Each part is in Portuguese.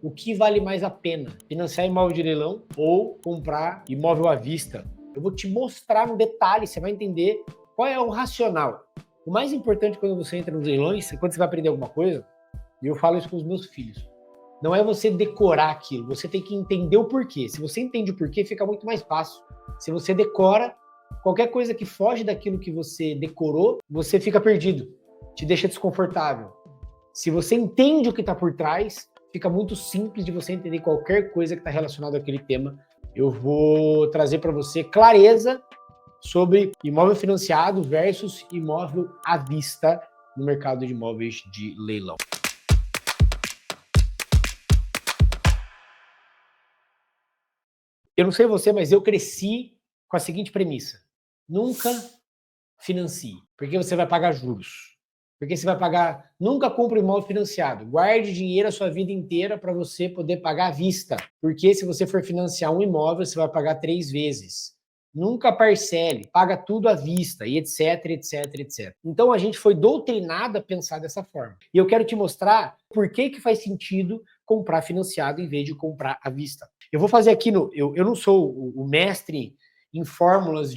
o que vale mais a pena? Financiar imóvel de leilão ou comprar imóvel à vista? Eu vou te mostrar no detalhe, você vai entender qual é o racional. O mais importante quando você entra nos leilões, quando você vai aprender alguma coisa, e eu falo isso com os meus filhos, não é você decorar aquilo, você tem que entender o porquê. Se você entende o porquê, fica muito mais fácil. Se você decora, qualquer coisa que foge daquilo que você decorou, você fica perdido, te deixa desconfortável. Se você entende o que está por trás, fica muito simples de você entender qualquer coisa que está relacionada àquele tema. Eu vou trazer para você clareza sobre imóvel financiado versus imóvel à vista no mercado de imóveis de leilão. Eu não sei você, mas eu cresci com a seguinte premissa: nunca financie, porque você vai pagar juros. Porque você vai pagar, nunca compre imóvel financiado. Guarde dinheiro a sua vida inteira para você poder pagar à vista. Porque se você for financiar um imóvel, você vai pagar 3 vezes. Nunca parcele, paga tudo à vista, e etc, etc, etc. Então a gente foi doutrinado a pensar dessa forma. E eu quero te mostrar por que faz sentido comprar financiado em vez de comprar à vista. Eu vou fazer aqui eu não sou o mestre em fórmulas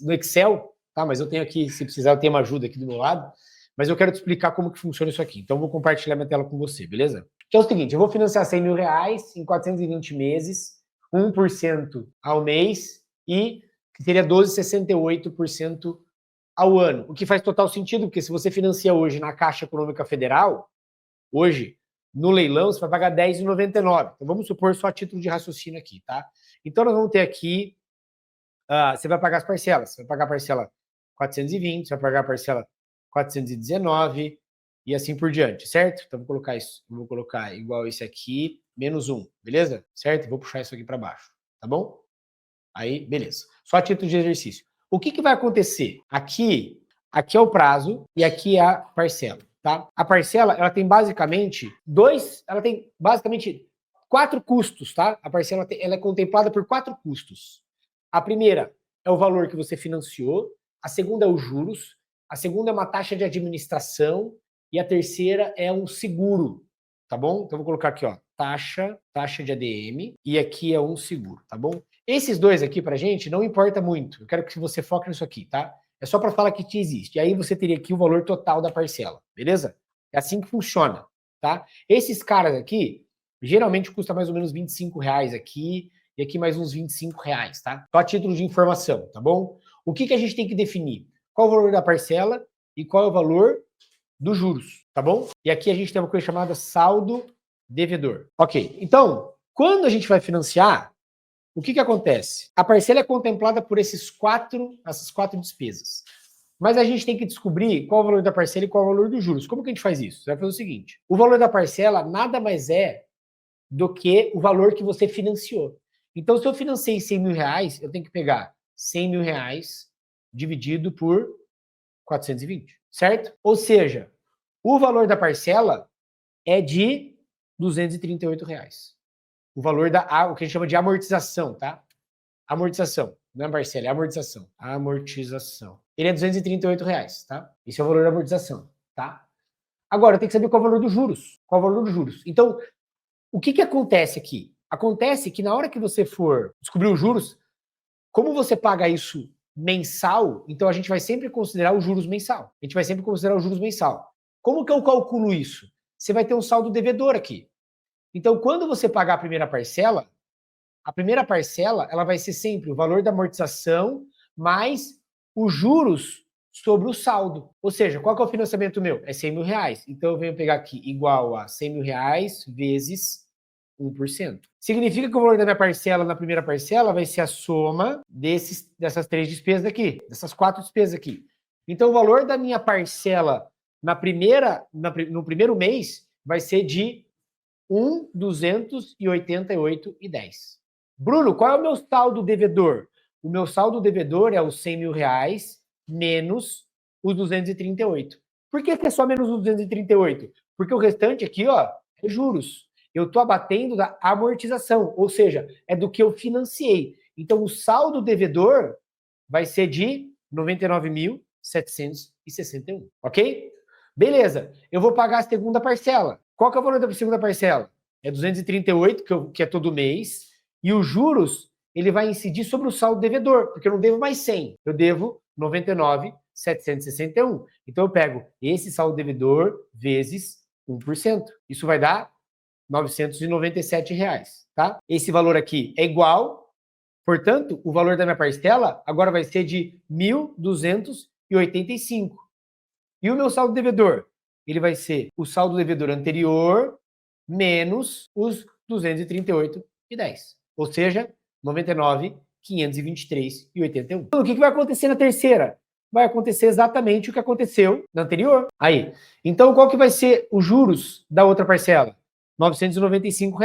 no Excel, tá? Mas eu tenho aqui, se precisar, eu tenho uma ajuda aqui do meu lado. Mas eu quero te explicar como que funciona isso aqui. Então eu vou compartilhar minha tela com você, beleza? Então é o seguinte, eu vou financiar R$100.000 em 420 meses, 1% ao mês e que seria 12,68% ao ano. O que faz total sentido, porque se você financia hoje na Caixa Econômica Federal, hoje, no leilão, você vai pagar R$10,99. Então, vamos supor só a título de raciocínio aqui, tá? Então, nós vamos ter aqui, você vai pagar as parcelas. Você vai pagar a parcela 420, você vai pagar a parcela 419 e assim por diante, certo? Então, vou colocar isso, vou colocar igual esse aqui, menos 1, beleza? Certo? Vou puxar isso aqui para baixo, tá bom? Aí, beleza. Só a título de exercício. O que vai acontecer? Aqui é o prazo e aqui é a parcela. Tá? A parcela, ela tem basicamente quatro custos, tá? A parcela ela é contemplada por 4 custos. A primeira é o valor que você financiou, a segunda é os juros, a segunda é uma taxa de administração e a terceira é um seguro, tá bom? Então vou colocar aqui, ó, taxa de ADM e aqui é um seguro, tá bom? Esses dois aqui pra gente não importa muito. Eu quero que você foque nisso aqui, tá? É só para falar que te existe. E aí você teria aqui o valor total da parcela, beleza? É assim que funciona, tá? Esses caras aqui, geralmente custa mais ou menos R$25 aqui, e aqui mais uns R$25, tá? Só a título de informação, tá bom? O que a gente tem que definir? Qual o valor da parcela e qual é o valor dos juros, tá bom? E aqui a gente tem uma coisa chamada saldo devedor. Ok, então, quando a gente vai financiar, o que acontece? A parcela é contemplada por essas quatro despesas. Mas a gente tem que descobrir qual é o valor da parcela e qual é o valor dos juros. Como que a gente faz isso? Você vai fazer o seguinte: o valor da parcela nada mais é do que o valor que você financiou. Então, se eu financei R$100.000, eu tenho que pegar R$100.000 dividido por 420, certo? Ou seja, o valor da parcela é de R$238. O valor o que a gente chama de amortização, tá? Amortização, não é parcela, é amortização. Amortização. Ele é R$238, tá? Esse é o valor da amortização, tá? Agora, eu tenho que saber qual é o valor dos juros. Qual é o valor dos juros? Então, o que acontece aqui? Acontece que na hora que você for descobrir os juros, como você paga isso mensal, então a gente vai sempre considerar os juros mensal. A gente vai sempre considerar os juros mensal. Como que eu calculo isso? Você vai ter um saldo devedor aqui. Então, quando você pagar a primeira parcela ela vai ser sempre o valor da amortização mais os juros sobre o saldo. Ou seja, qual que é o financiamento meu? É R$100.000. Então eu venho pegar aqui igual a R$100.000 vezes 1%. Significa que o valor da minha parcela na primeira parcela vai ser a soma dessas 3 despesas aqui, dessas 4 despesas aqui. Então o valor da minha parcela no primeiro mês vai ser de 1.288,10. Bruno, qual é o meu saldo devedor? O meu saldo devedor é os R$100.000 menos os 238. Por que é só menos os 238? Porque o restante aqui, ó, é juros. Eu estou abatendo da amortização, ou seja, é do que eu financiei. Então, o saldo devedor vai ser de 99.761, ok? Beleza, eu vou pagar a segunda parcela. Qual que é o valor da segunda parcela? É 238, que é todo mês, e os juros, ele vai incidir sobre o saldo devedor, porque eu não devo mais 100, eu devo 99.761. Então eu pego esse saldo devedor vezes 1%. Isso vai dar R$ 997, tá? Esse valor aqui é igual, portanto, o valor da minha parcela agora vai ser de 1.285. E o meu saldo devedor? Ele vai ser o saldo devedor anterior menos os 238,10. Ou seja, 99.523,81. Então, o que vai acontecer na terceira? Vai acontecer exatamente o que aconteceu na anterior. Aí. Então, qual que vai ser os juros da outra parcela? R$ 995.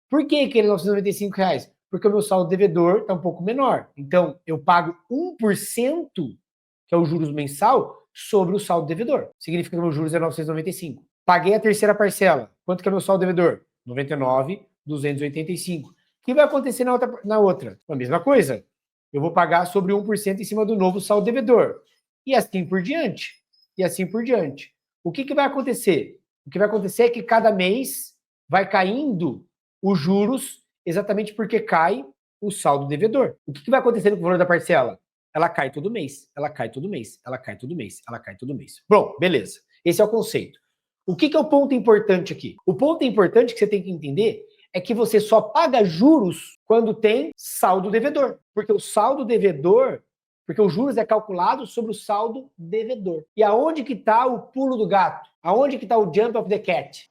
Por que aquele R$ 995? Porque o meu saldo devedor está um pouco menor. Então, eu pago 1%, que é o juros mensal, sobre o saldo devedor. Significa que meu juros é 995. Paguei a terceira parcela. Quanto que é meu saldo devedor? 99.285. O que vai acontecer na outra? A mesma coisa. Eu vou pagar sobre 1% em cima do novo saldo devedor. E assim por diante. E assim por diante. O que vai acontecer? O que vai acontecer é que cada mês vai caindo os juros exatamente porque cai o saldo devedor. O que vai acontecer com o valor da parcela? Ela cai todo mês, ela cai todo mês, ela cai todo mês, ela cai todo mês. Bom, beleza. Esse é o conceito. O que é o ponto importante aqui? O ponto importante que você tem que entender é que você só paga juros quando tem saldo devedor. Porque o saldo devedor, porque os juros é calculado sobre o saldo devedor. E aonde que está o pulo do gato? Aonde que está o jump of the cat?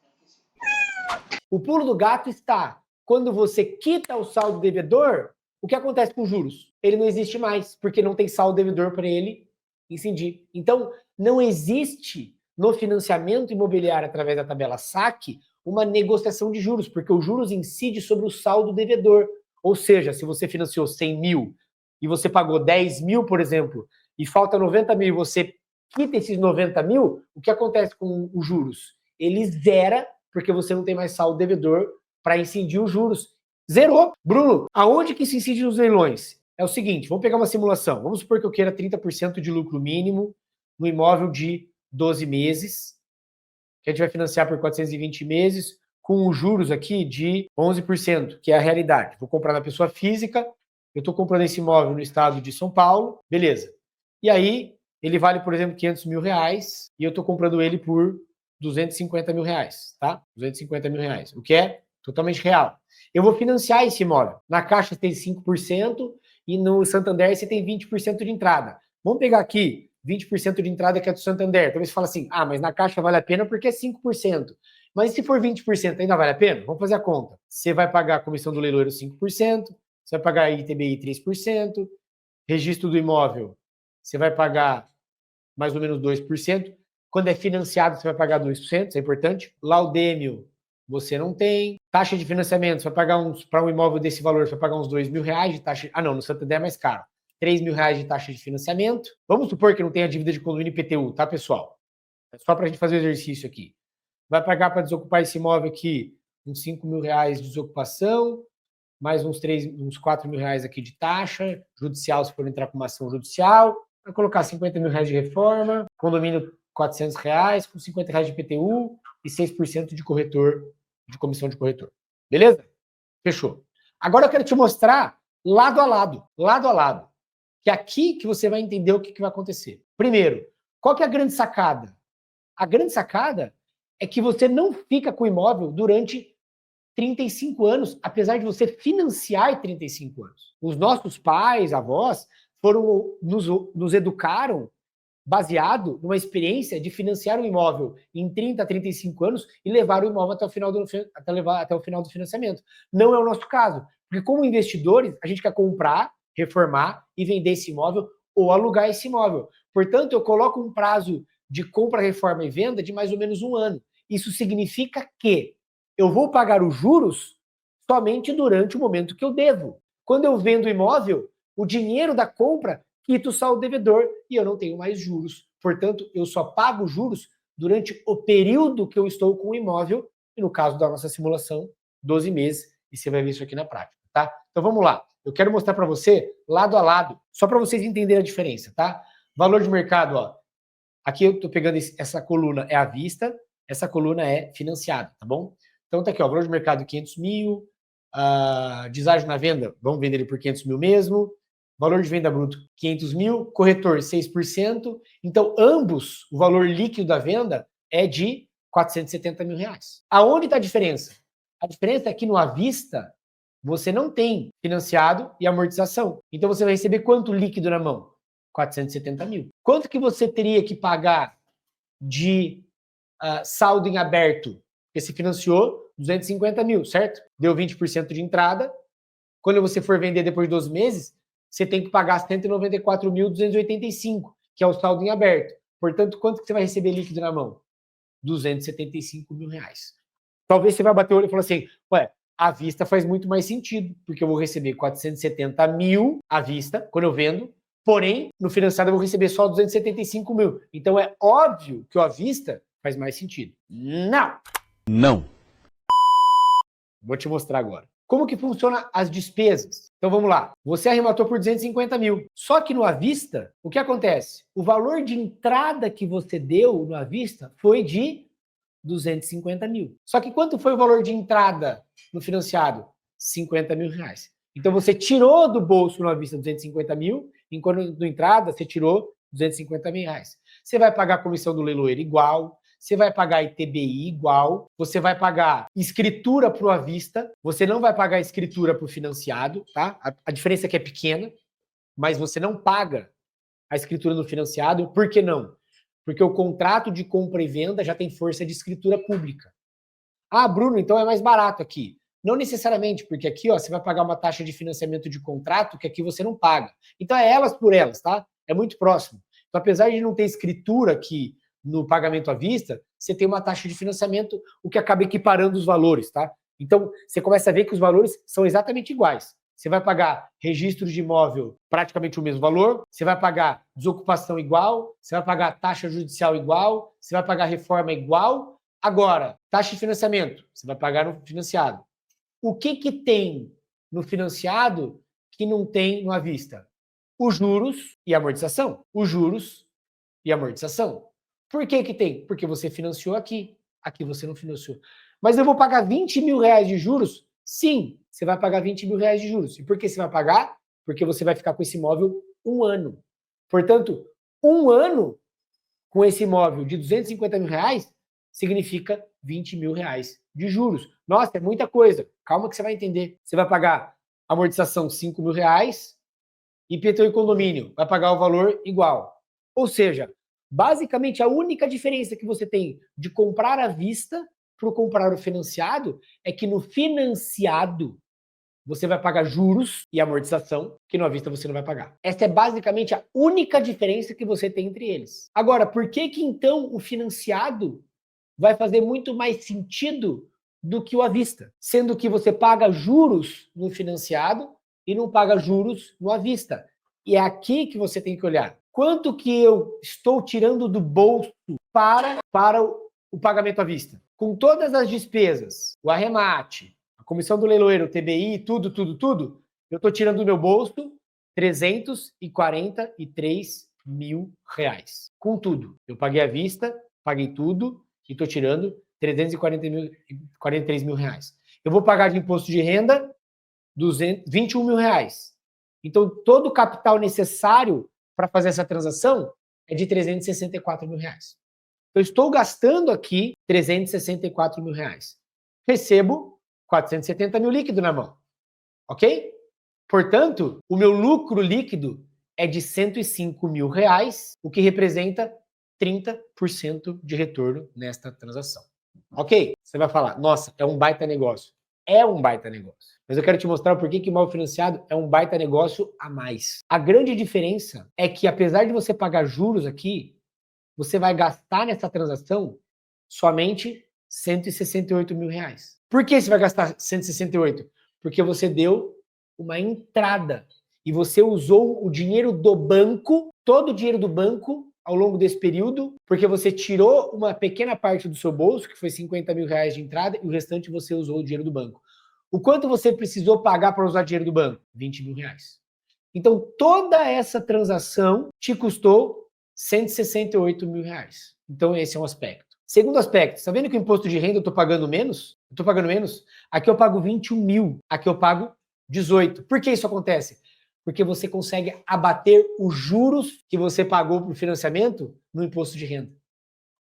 O pulo do gato está quando você quita o saldo devedor. O que acontece com os juros? Ele não existe mais, porque não tem saldo devedor para ele incidir. Então, não existe no financiamento imobiliário através da tabela SAC uma negociação de juros, porque os juros incide sobre o saldo devedor. Ou seja, se você financiou 100 mil e você pagou 10 mil, por exemplo, e falta 90 mil e você quita esses 90 mil, o que acontece com os juros? Ele zera, porque você não tem mais saldo devedor para incidir os juros. Zerou. Bruno, aonde que se incide nos leilões? É o seguinte, vamos pegar uma simulação. Vamos supor que eu queira 30% de lucro mínimo no imóvel de 12 meses, que a gente vai financiar por 420 meses, com os juros aqui de 11%, que é a realidade. Vou comprar na pessoa física, eu estou comprando esse imóvel no estado de São Paulo, beleza. E aí, ele vale, por exemplo, R$ 500 mil, e eu estou comprando ele por R$ 250 mil, tá? R$ 250 mil, o que é totalmente real. Eu vou financiar esse imóvel. Na Caixa tem 5% e no Santander você tem 20% de entrada. Vamos pegar aqui 20% de entrada que é do Santander. Talvez você fale assim, mas na Caixa vale a pena porque é 5%. Mas se for 20% ainda vale a pena? Vamos fazer a conta. Você vai pagar a comissão do leiloeiro 5%, você vai pagar ITBI 3%, registro do imóvel, você vai pagar mais ou menos 2%. Quando é financiado, você vai pagar 2%, isso é importante. Laudêmio, você não tem. Taxa de financiamento, você vai pagar para um imóvel desse valor, você vai pagar uns R$ 2.000 de taxa. Não, no Santander é mais caro. R$ 3.000 de taxa de financiamento. Vamos supor que não tenha dívida de condomínio IPTU, tá, pessoal? É só para a gente fazer o exercício aqui. Vai pagar para desocupar esse imóvel aqui uns R$ 5.000 de desocupação, mais uns R$ 4.000 aqui de taxa, judicial, se for entrar com uma ação judicial. Vai colocar R$ 50.000 de reforma, condomínio R$ 400, com R$ 50 de IPTU e 6% de corretor, de comissão de corretor. Beleza? Fechou. Agora eu quero te mostrar lado a lado, que é aqui que você vai entender o que vai acontecer. Primeiro, qual que é a grande sacada? A grande sacada é que você não fica com o imóvel durante 35 anos, apesar de você financiar em 35 anos. Os nossos pais, avós, nos educaram baseado numa experiência de financiar um imóvel em 30 a 35 anos e levar o imóvel até o final do financiamento. Não é o nosso caso, porque como investidores, a gente quer comprar, reformar e vender esse imóvel ou alugar esse imóvel. Portanto, eu coloco um prazo de compra, reforma e venda de mais ou menos 1 ano. Isso significa que eu vou pagar os juros somente durante o momento que eu devo. Quando eu vendo o imóvel, o dinheiro da compra quita o saldo devedor e eu não tenho mais juros. Portanto, eu só pago juros durante o período que eu estou com o imóvel, e no caso da nossa simulação, 12 meses, e você vai ver isso aqui na prática, tá? Então vamos lá. Eu quero mostrar para você lado a lado, só para vocês entenderem a diferença, tá? Valor de mercado, ó, Aqui eu estou pegando essa coluna é à vista, essa coluna é financiada, tá bom? Então tá aqui, ó, valor de mercado 500 mil, deságio na venda, vamos vender ele por 500 mil mesmo, valor de venda bruto 500 mil, corretor 6%, então ambos, o valor líquido da venda é de 470 mil reais. Aonde está a diferença? A diferença é que no à vista, você não tem financiado e amortização. Então você vai receber quanto líquido na mão? 470 mil. Quanto que você teria que pagar de saldo em aberto? Porque se financiou 250 mil, certo? Deu 20% de entrada. Quando você for vender depois de 12 meses, você tem que pagar 194.285, que é o saldo em aberto. Portanto, quanto que você vai receber líquido na mão? 275 mil reais. Talvez você vai bater o olho e falar assim, ué, à vista faz muito mais sentido, porque eu vou receber 470 mil à vista, quando eu vendo, porém, no financiado eu vou receber só 275 mil. Então é óbvio que o à vista faz mais sentido. Não! Não. Vou te mostrar agora. Como que funciona as despesas? Então vamos lá. Você arrematou por 250 mil. Só que no à vista, o que acontece? O valor de entrada que você deu no à vista foi de 250 mil. Só que quanto foi o valor de entrada no financiado? 50 mil reais. Então você tirou do bolso no à vista 250 mil, enquanto no entrada você tirou 250 mil reais. Você vai pagar a comissão do leiloeiro igual, você vai pagar ITBI igual, você vai pagar escritura para o à vista, você não vai pagar escritura para o financiado, tá? A diferença é que é pequena, mas você não paga a escritura no financiado. Por que não? Porque o contrato de compra e venda já tem força de escritura pública. Ah, Bruno, então é mais barato aqui. Não necessariamente, porque aqui ó, você vai pagar uma taxa de financiamento de contrato que aqui você não paga. Então é elas por elas, tá? É muito próximo. Então, apesar de não ter escritura aqui no pagamento à vista, você tem uma taxa de financiamento, o que acaba equiparando os valores, tá? Então, você começa a ver que os valores são exatamente iguais. Você vai pagar registro de imóvel praticamente o mesmo valor, você vai pagar desocupação igual, você vai pagar taxa judicial igual, você vai pagar reforma igual. Agora, taxa de financiamento, você vai pagar no financiado. O que que tem no financiado que não tem no à vista? Os juros e amortização. Os juros e amortização. Por que que tem? Porque você financiou aqui, aqui você não financiou. Mas eu vou pagar 20 mil reais de juros? Sim, você vai pagar 20 mil reais de juros. E por que você vai pagar? Porque você vai ficar com esse imóvel um ano. Portanto, um ano com esse imóvel de 250 mil reais significa 20 mil reais de juros. Nossa, é muita coisa. Calma que você vai entender. Você vai pagar amortização 5 mil reais, IPTU e condomínio vai pagar o valor igual. Ou seja, basicamente a única diferença que você tem de comprar à vista para comprar o financiado é que no financiado você vai pagar juros e amortização, que no à vista você não vai pagar. Essa é basicamente a única diferença que você tem entre eles. Agora, por que que então o financiado vai fazer muito mais sentido do que o à vista? Sendo que você paga juros no financiado e não paga juros no à vista. E é aqui que você tem que olhar. Quanto que eu estou tirando do bolso para o pagamento à vista? Com todas as despesas, o arremate, a comissão do leiloeiro, o TBI, tudo, eu estou tirando do meu bolso 343 mil reais. Com tudo. Eu paguei à vista, paguei tudo e estou tirando 343 mil reais. Eu vou pagar de imposto de renda 21 mil reais. Então, todo o capital necessário para fazer essa transação é de 364 mil reais. Eu estou gastando aqui 364 mil reais. Recebo 470 mil líquido na mão. Ok? Portanto, o meu lucro líquido é de 105 mil reais, o que representa 30% de retorno nesta transação. Ok? Você vai falar, nossa, é um baita negócio. É um baita negócio. Mas eu quero te mostrar por que imóvel financiado é um baita negócio a mais. A grande diferença é que, apesar de você pagar juros aqui, você vai gastar nessa transação somente 168 mil reais. Por que você vai gastar 168? Porque você deu uma entrada e você usou o dinheiro do banco, todo o dinheiro do banco ao longo desse período, porque você tirou uma pequena parte do seu bolso, que foi 50 mil reais de entrada, e o restante você usou o dinheiro do banco. O quanto você precisou pagar para usar dinheiro do banco? 20 mil reais. Então, toda essa transação te custou 168 mil reais. Então, esse é um aspecto. Segundo aspecto, está vendo que o imposto de renda eu estou pagando menos? Eu estou pagando menos? Aqui eu pago 21 mil, aqui eu pago 18. Por que isso acontece? Porque você consegue abater os juros que você pagou para o financiamento no imposto de renda.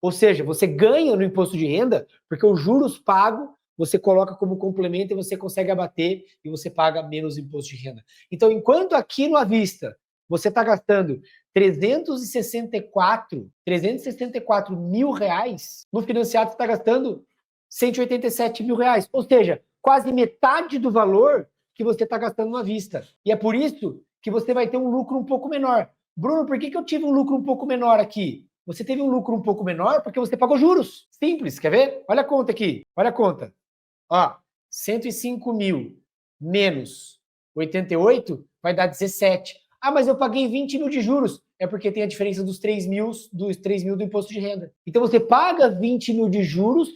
Ou seja, você ganha no imposto de renda porque os juros pagos você coloca como complemento e você consegue abater e você paga menos imposto de renda. Então, enquanto aqui no à vista você está gastando 364 mil reais, no financiado você está gastando 187 mil reais. Ou seja, quase metade do valor que você está gastando à vista. E é por isso que você vai ter um lucro um pouco menor. Bruno, por que eu tive um lucro um pouco menor aqui? Você teve um lucro um pouco menor porque você pagou juros. Simples, quer ver? Olha a conta aqui, olha a conta. Ó, 105 mil menos 88 vai dar 17. Ah, mas eu paguei 20 mil de juros. É porque tem a diferença dos 3 mil do imposto de renda. Então você paga 20 mil de juros,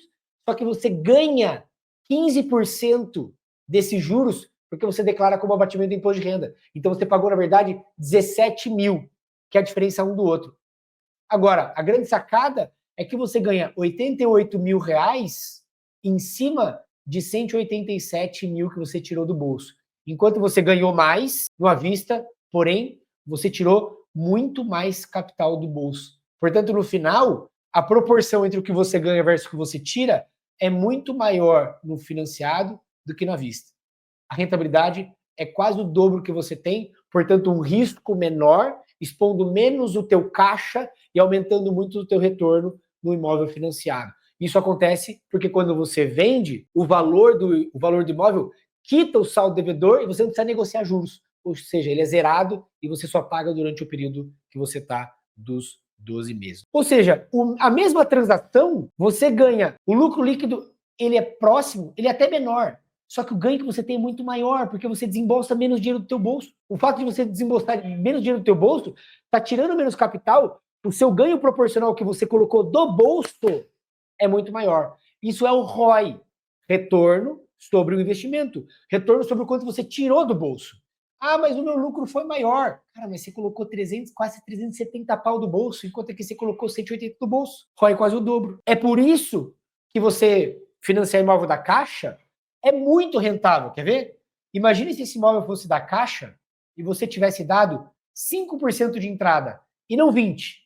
só que você ganha 15% desses juros porque você declara como abatimento do imposto de renda. Então você pagou, na verdade, 17 mil, que é a diferença um do outro. Agora, a grande sacada é que você ganha 88 mil reais em cima de 187 mil que você tirou do bolso. Enquanto você ganhou mais no à vista, porém, você tirou muito mais capital do bolso. Portanto, no final, a proporção entre o que você ganha versus o que você tira é muito maior no financiado do que no à vista. A rentabilidade é quase o dobro que você tem, portanto, um risco menor, expondo menos o teu caixa e aumentando muito o teu retorno no imóvel financiado. Isso acontece porque quando você vende, o valor do imóvel quita o saldo devedor e você não precisa negociar juros. Ou seja, ele é zerado e você só paga durante o período que você está dos 12 meses. Ou seja, a mesma transação, você ganha, o lucro líquido, ele é próximo, ele é até menor. Só que o ganho que você tem é muito maior, porque você desembolsa menos dinheiro do teu bolso. O fato de você desembolsar menos dinheiro do teu bolso está tirando menos capital, o seu ganho proporcional que você colocou do bolso é muito maior. Isso é o ROI, retorno sobre o investimento, retorno sobre o quanto você tirou do bolso. Ah, mas o meu lucro foi maior. Cara, mas você colocou 300, quase 370 pau do bolso, enquanto aqui você colocou 180 do bolso. ROI quase o dobro. É por isso que você financiar imóvel da Caixa é muito rentável, quer ver? Imagine se esse imóvel fosse da Caixa e você tivesse dado 5% de entrada e não 20%.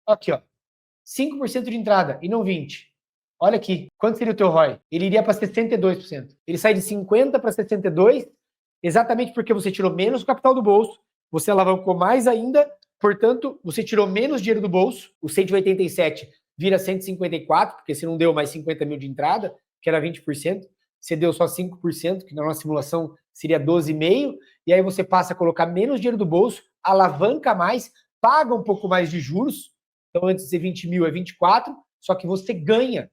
Aqui, ó. 5% de entrada e não 20%. Olha aqui, quanto seria o teu ROI? Ele iria para 62%. Ele sai de 50% para 62%, exatamente porque você tirou menos o capital do bolso, você alavancou mais ainda, portanto, você tirou menos dinheiro do bolso, o 187 vira 154, porque você não deu mais 50 mil de entrada, que era 20%, você deu só 5%, que na nossa simulação seria 12,5%, e aí você passa a colocar menos dinheiro do bolso, alavanca mais, paga um pouco mais de juros, então antes de ser 20 mil é 24, só que você ganha.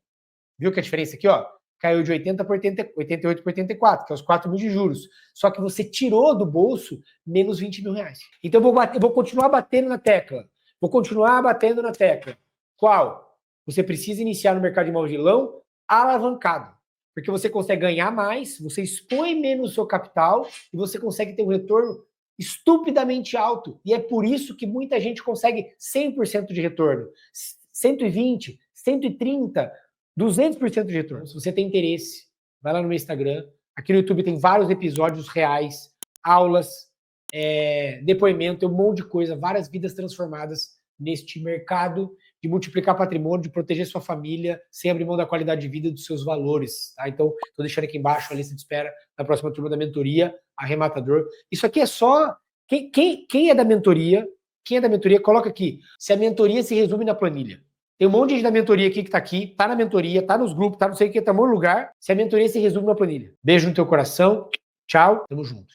Viu que a diferença aqui, ó? Caiu de 80 para 88 para 84, que é os 4 mil de juros. Só que você tirou do bolso menos 20 mil reais. Então eu vou continuar batendo na tecla. Vou continuar batendo na tecla. Qual? Você precisa iniciar no mercado de imóvel de leilão alavancado. Porque você consegue ganhar mais, você expõe menos o seu capital e você consegue ter um retorno estupidamente alto. E é por isso que muita gente consegue 100% de retorno. 120, 130, 200% de retorno. Se você tem interesse, vai lá no meu Instagram. Aqui no YouTube tem vários episódios reais, aulas, depoimento, tem um monte de coisa, várias vidas transformadas neste mercado de multiplicar patrimônio, de proteger sua família, sem abrir mão da qualidade de vida e dos seus valores. Tá? Então, estou deixando aqui embaixo a lista de espera da próxima turma da mentoria, Arrematador. Isso aqui é só... Quem é da mentoria, coloca aqui. Se a mentoria se resume na planilha. Tem um monte de gente da mentoria aqui que tá aqui, tá na mentoria, tá nos grupos, tá não sei o que, tá em algum lugar. Se a mentoria se resume na planilha. Beijo no teu coração. Tchau. Tamo junto.